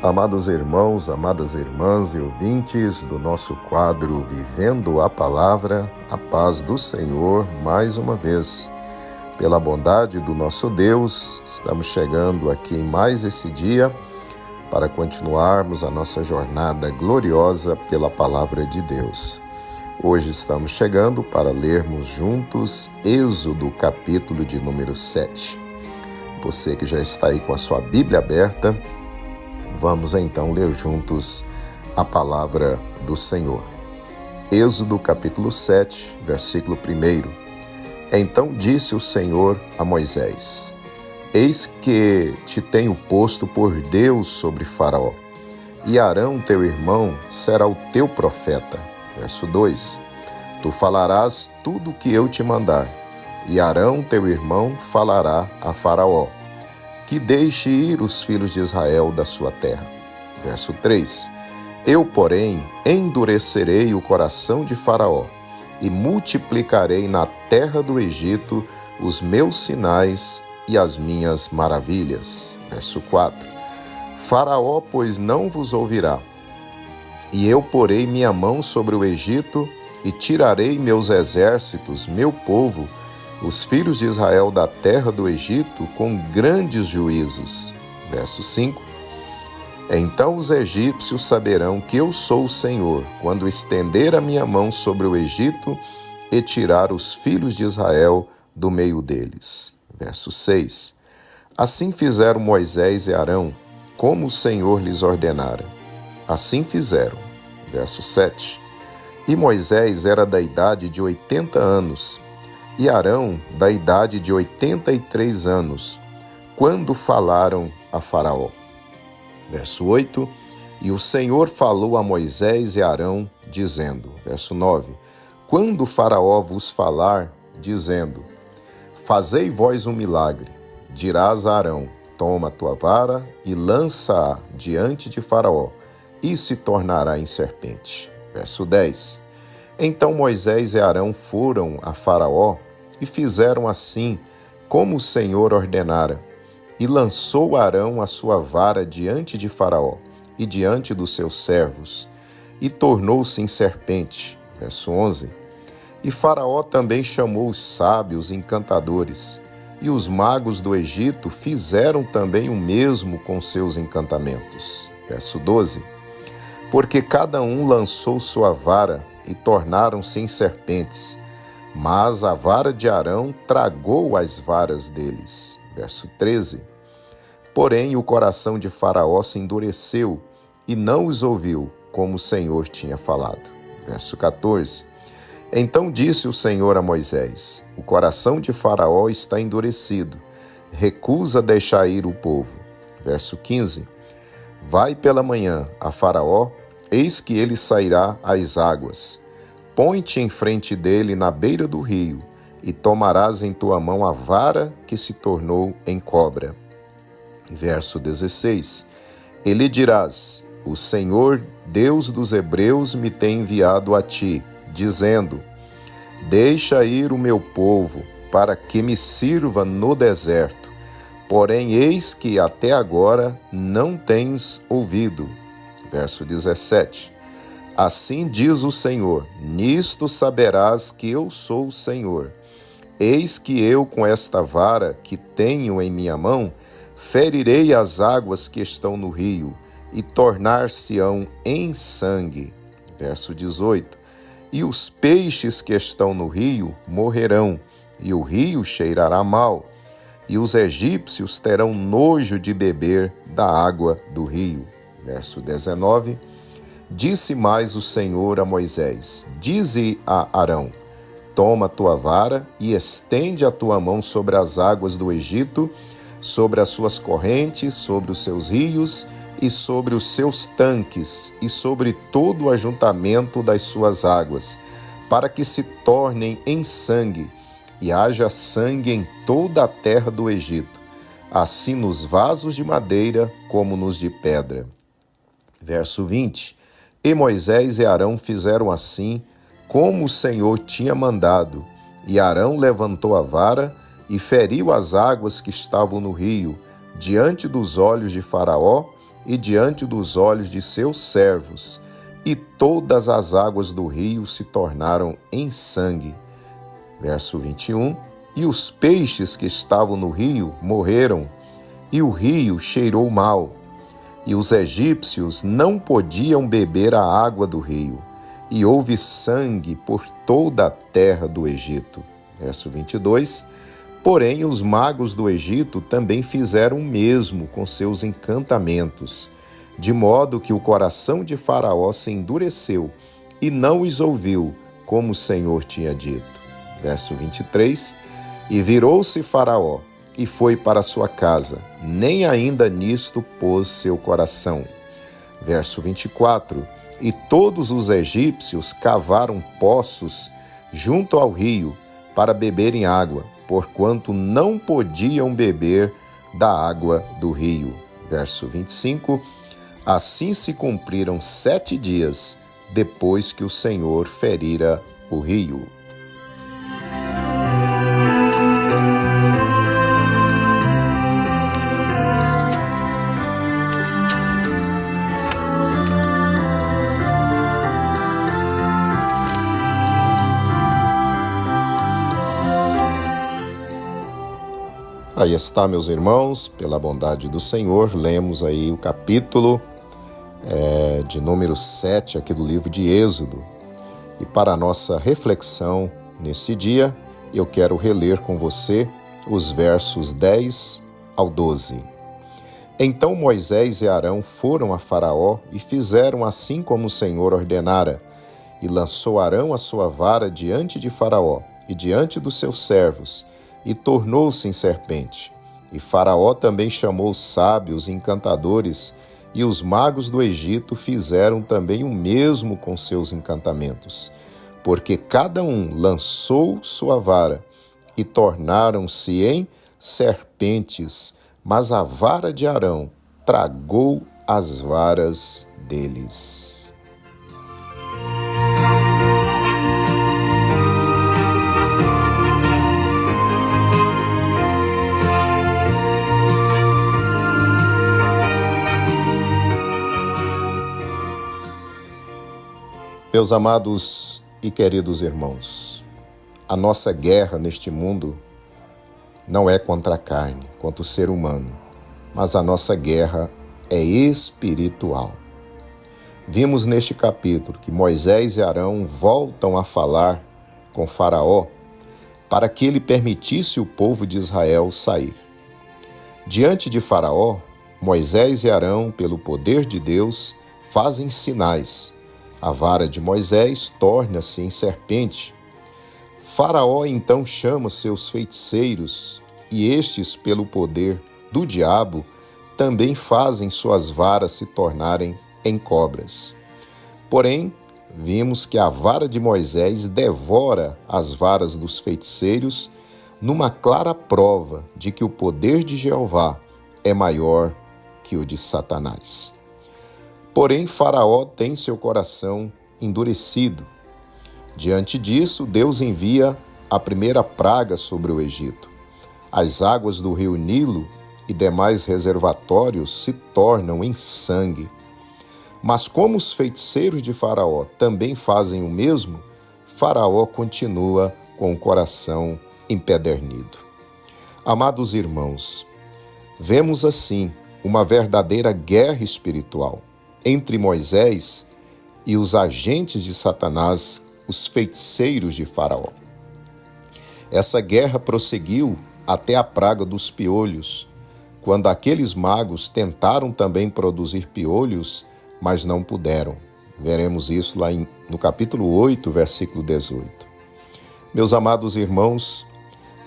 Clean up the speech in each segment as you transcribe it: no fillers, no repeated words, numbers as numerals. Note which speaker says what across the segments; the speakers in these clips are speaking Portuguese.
Speaker 1: Amados irmãos, amadas irmãs e ouvintes do nosso quadro Vivendo a Palavra, a paz do Senhor, mais uma vez. Pela bondade do nosso Deus, estamos chegando aqui em mais esse dia para continuarmos a nossa jornada gloriosa pela Palavra de Deus. Hoje estamos chegando para lermos juntos Êxodo, capítulo de número 7. Você que já está aí com a sua Bíblia aberta, vamos então ler juntos a palavra do Senhor. Êxodo capítulo 7, versículo 1. Então disse o Senhor a Moisés: Eis que te tenho posto por Deus sobre Faraó, e Arão teu irmão será o teu profeta. Verso 2. Tu falarás tudo o que eu te mandar, e Arão teu irmão falará a Faraó, que deixe ir os filhos de Israel da sua terra. Verso 3. Eu, porém, endurecerei o coração de Faraó, e multiplicarei na terra do Egito os meus sinais e as minhas maravilhas. Verso 4. Faraó, pois, não vos ouvirá, e eu porei minha mão sobre o Egito, e tirarei meus exércitos, meu povo, os filhos de Israel da terra do Egito com grandes juízos. Verso 5. Então os egípcios saberão que eu sou o Senhor, quando estender a minha mão sobre o Egito e tirar os filhos de Israel do meio deles. Verso 6. Assim fizeram Moisés e Arão, como o Senhor lhes ordenara. Assim fizeram. Verso 7. E Moisés era da idade de 80 anos, e Arão da idade de 83 anos, quando falaram a Faraó. Verso 8. E o Senhor falou a Moisés e Arão, dizendo, verso 9, quando Faraó vos falar, dizendo, fazei vós um milagre, dirás a Arão, toma a tua vara e lança-a diante de Faraó, e se tornará em serpente. Verso 10. Então Moisés e Arão foram a Faraó, e fizeram assim, como o Senhor ordenara. E lançou Arão a sua vara diante de Faraó e diante dos seus servos, e tornou-se em serpente. Verso 11. E Faraó também chamou os sábios encantadores, e os magos do Egito fizeram também o mesmo com seus encantamentos. Verso 12. Porque cada um lançou sua vara, e tornaram-se em serpentes, mas a vara de Arão tragou as varas deles. Verso 13. Porém, o coração de Faraó se endureceu e não os ouviu, como o Senhor tinha falado. Verso 14. Então disse o Senhor a Moisés: o coração de Faraó está endurecido, recusa deixar ir o povo. Verso 15. Vai pela manhã a Faraó, eis que ele sairá às águas. Põe-te em frente dele na beira do rio, e tomarás em tua mão a vara que se tornou em cobra. Verso 16. E lhe dirás: o Senhor, Deus dos Hebreus, me tem enviado a ti, dizendo: deixa ir o meu povo, para que me sirva no deserto. Porém, eis que até agora não tens ouvido. Verso 17. Assim diz o Senhor: nisto saberás que eu sou o Senhor. Eis que eu, com esta vara que tenho em minha mão, ferirei as águas que estão no rio, e tornar-se-ão em sangue. Verso 18. E os peixes que estão no rio morrerão, e o rio cheirará mal, e os egípcios terão nojo de beber da água do rio. Verso 19. Disse mais o Senhor a Moisés: dize a Arão: toma a tua vara e estende a tua mão sobre as águas do Egito, sobre as suas correntes, sobre os seus rios e sobre os seus tanques e sobre todo o ajuntamento das suas águas, para que se tornem em sangue, e haja sangue em toda a terra do Egito, assim nos vasos de madeira como nos de pedra. Verso 20. E Moisés e Arão fizeram assim, como o Senhor tinha mandado, e Arão levantou a vara e feriu as águas que estavam no rio, diante dos olhos de Faraó e diante dos olhos de seus servos, e todas as águas do rio se tornaram em sangue. Verso 21. E os peixes que estavam no rio morreram, e o rio cheirou mal, e os egípcios não podiam beber a água do rio, e houve sangue por toda a terra do Egito. Verso 22. Porém, os magos do Egito também fizeram o mesmo com seus encantamentos, de modo que o coração de Faraó se endureceu e não os ouviu, como o Senhor tinha dito. Verso 23. E virou-se Faraó e foi para sua casa, nem ainda nisto pôs seu coração. Verso 24. E todos os egípcios cavaram poços junto ao rio para beberem água, porquanto não podiam beber da água do rio. Verso 25. Assim se cumpriram 7 dias depois que o Senhor ferira o rio. Aí está, meus irmãos, pela bondade do Senhor, lemos aí o capítulo de número 7 aqui do livro de Êxodo. E para a nossa reflexão nesse dia, eu quero reler com você os versos 10 ao 12. Então Moisés e Arão foram a Faraó e fizeram assim como o Senhor ordenara. E lançou Arão a sua vara diante de Faraó e diante dos seus servos, e tornou-se em serpente. E Faraó também chamou os sábios, encantadores, e os magos do Egito fizeram também o mesmo com seus encantamentos, porque cada um lançou sua vara, e tornaram-se em serpentes, mas a vara de Arão tragou as varas deles. Meus amados e queridos irmãos, a nossa guerra neste mundo não é contra a carne, contra o ser humano, mas a nossa guerra é espiritual. Vimos neste capítulo que Moisés e Arão voltam a falar com Faraó para que ele permitisse o povo de Israel sair. Diante de Faraó, Moisés e Arão, pelo poder de Deus, fazem sinais. A vara de Moisés torna-se em serpente. Faraó então chama seus feiticeiros, e estes, pelo poder do diabo, também fazem suas varas se tornarem em cobras. Porém, vimos que a vara de Moisés devora as varas dos feiticeiros, numa clara prova de que o poder de Jeová é maior que o de Satanás. Porém, Faraó tem seu coração endurecido. Diante disso, Deus envia a primeira praga sobre o Egito. As águas do rio Nilo e demais reservatórios se tornam em sangue. Mas como os feiticeiros de Faraó também fazem o mesmo, Faraó continua com o coração empedernido. Amados irmãos, vemos assim uma verdadeira guerra espiritual entre Moisés e os agentes de Satanás, os feiticeiros de Faraó. Essa guerra prosseguiu até a praga dos piolhos, quando aqueles magos tentaram também produzir piolhos, mas não puderam. Veremos isso lá no capítulo 8, versículo 18. Meus amados irmãos,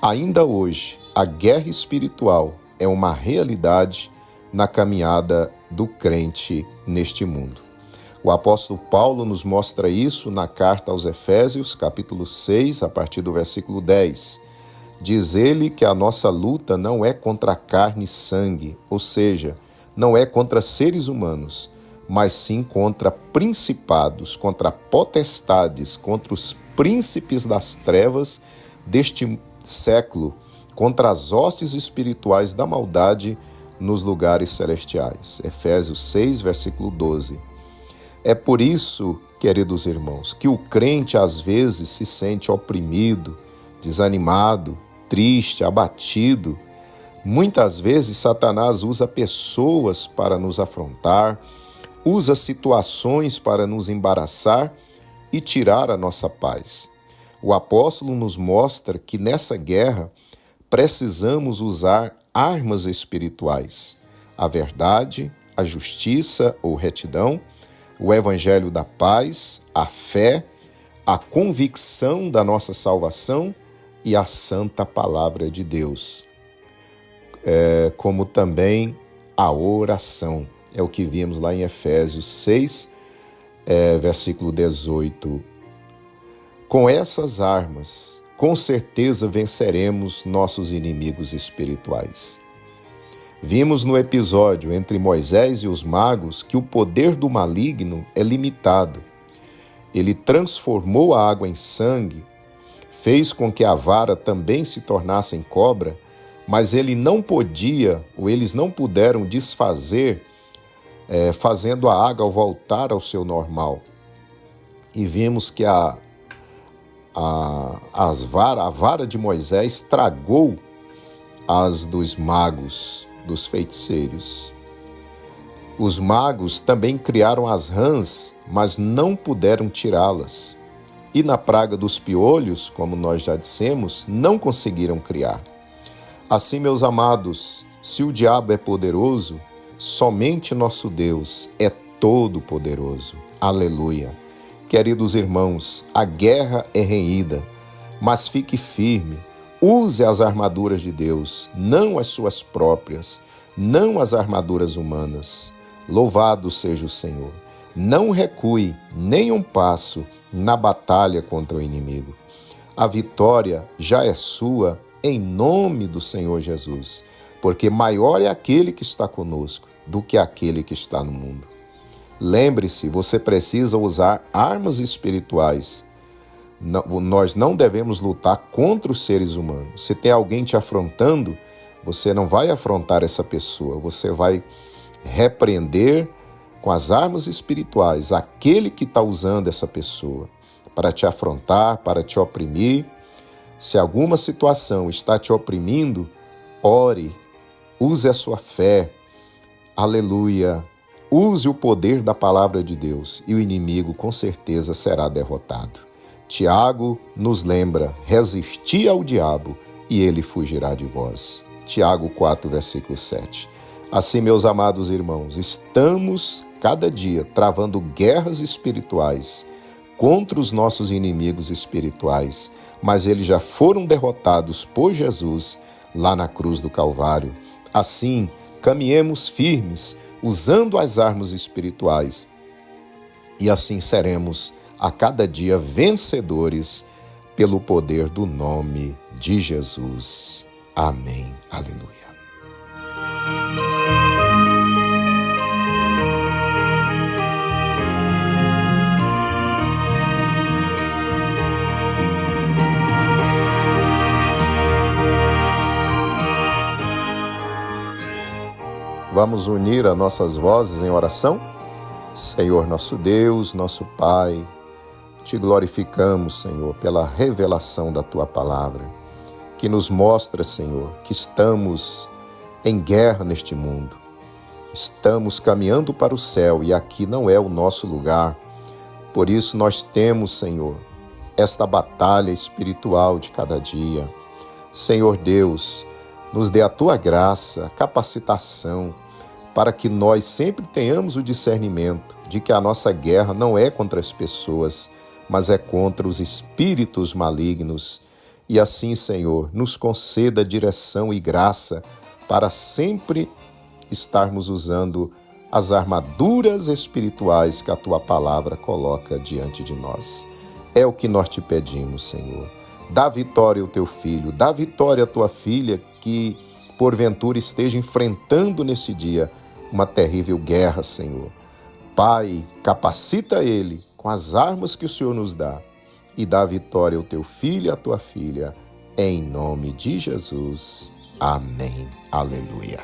Speaker 1: ainda hoje a guerra espiritual é uma realidade na caminhada do crente neste mundo. O apóstolo Paulo nos mostra isso na carta aos Efésios, capítulo 6, a partir do versículo 10. Diz ele que a nossa luta não é contra carne e sangue, ou seja, não é contra seres humanos, mas sim contra principados, contra potestades, contra os príncipes das trevas deste século, contra as hostes espirituais da maldade nos lugares celestiais. Efésios 6, versículo 12. É por isso, queridos irmãos, que o crente às vezes se sente oprimido, desanimado, triste, abatido. Muitas vezes Satanás usa pessoas para nos afrontar, usa situações para nos embaraçar e tirar a nossa paz. O apóstolo nos mostra que nessa guerra precisamos usar armas espirituais: a verdade, a justiça ou retidão, o evangelho da paz, a fé, a convicção da nossa salvação e a santa palavra de Deus. Como também a oração. É o que vimos lá em Efésios 6, versículo 18. Com essas armas, com certeza venceremos nossos inimigos espirituais. Vimos no episódio entre Moisés e os magos que o poder do maligno é limitado. Ele transformou a água em sangue, fez com que a vara também se tornasse em cobra, mas ele não podia, ou eles não puderam desfazer, fazendo a água voltar ao seu normal. E vimos que a vara de Moisés tragou as dos magos, dos feiticeiros. Os magos também criaram as rãs, mas não puderam tirá-las. E na praga dos piolhos, como nós já dissemos, não conseguiram criar. Assim, meus amados, se o diabo é poderoso, somente nosso Deus é todo-poderoso. Aleluia! Queridos irmãos, a guerra é renhida, mas fique firme. Use as armaduras de Deus, não as suas próprias, não as armaduras humanas. Louvado seja o Senhor. Não recue nem um passo na batalha contra o inimigo. A vitória já é sua em nome do Senhor Jesus, porque maior é aquele que está conosco do que aquele que está no mundo. Lembre-se, você precisa usar armas espirituais. Nós não devemos lutar contra os seres humanos. Se tem alguém te afrontando, você não vai afrontar essa pessoa, você vai repreender com as armas espirituais aquele que está usando essa pessoa para te afrontar, para te oprimir. Se alguma situação está te oprimindo, ore, use a sua fé, aleluia, use o poder da palavra de Deus e o inimigo com certeza será derrotado. Tiago nos lembra: resisti ao diabo e ele fugirá de vós. Tiago 4, versículo 7. Assim, meus amados irmãos, estamos cada dia travando guerras espirituais contra os nossos inimigos espirituais, mas eles já foram derrotados por Jesus lá na cruz do Calvário. Assim, caminhemos firmes, usando as armas espirituais, e assim seremos a cada dia vencedores pelo poder do nome de Jesus. Amém. Aleluia. Vamos unir as nossas vozes em oração? Senhor nosso Deus, nosso Pai, te glorificamos, Senhor, pela revelação da Tua palavra, que nos mostra, Senhor, que estamos em guerra neste mundo. Estamos caminhando para o céu e aqui não é o nosso lugar. Por isso nós temos, Senhor, esta batalha espiritual de cada dia. Senhor Deus, nos dê a Tua graça, capacitação, para que nós sempre tenhamos o discernimento de que a nossa guerra não é contra as pessoas, mas é contra os espíritos malignos. E assim, Senhor, nos conceda direção e graça para sempre estarmos usando as armaduras espirituais que a Tua palavra coloca diante de nós. É o que nós te pedimos, Senhor. Dá vitória ao Teu filho, dá vitória à Tua filha que, porventura, esteja enfrentando nesse dia uma terrível guerra, Senhor. Pai, capacita ele com as armas que o Senhor nos dá e dá vitória ao Teu filho e à Tua filha, em nome de Jesus. Amém. Aleluia.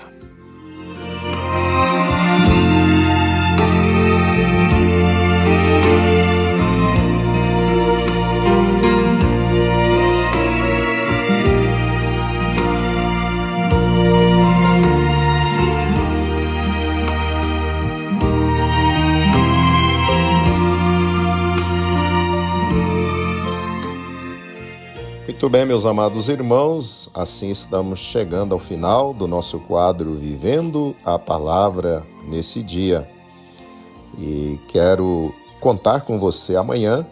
Speaker 1: Muito bem, meus amados irmãos, assim estamos chegando ao final do nosso quadro Vivendo a Palavra nesse dia. E quero contar com você amanhã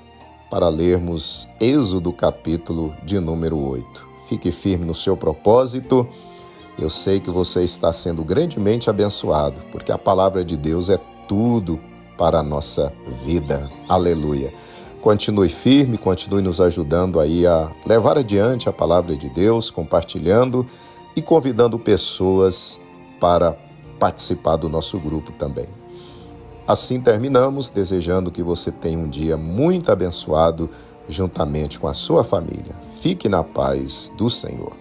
Speaker 1: para lermos Êxodo capítulo de número 8. Fique firme no seu propósito. Eu sei que você está sendo grandemente abençoado, porque a palavra de Deus é tudo para a nossa vida. Aleluia. Continue firme, continue nos ajudando aí a levar adiante a palavra de Deus, compartilhando e convidando pessoas para participar do nosso grupo também. Assim terminamos, desejando que você tenha um dia muito abençoado juntamente com a sua família. Fique na paz do Senhor.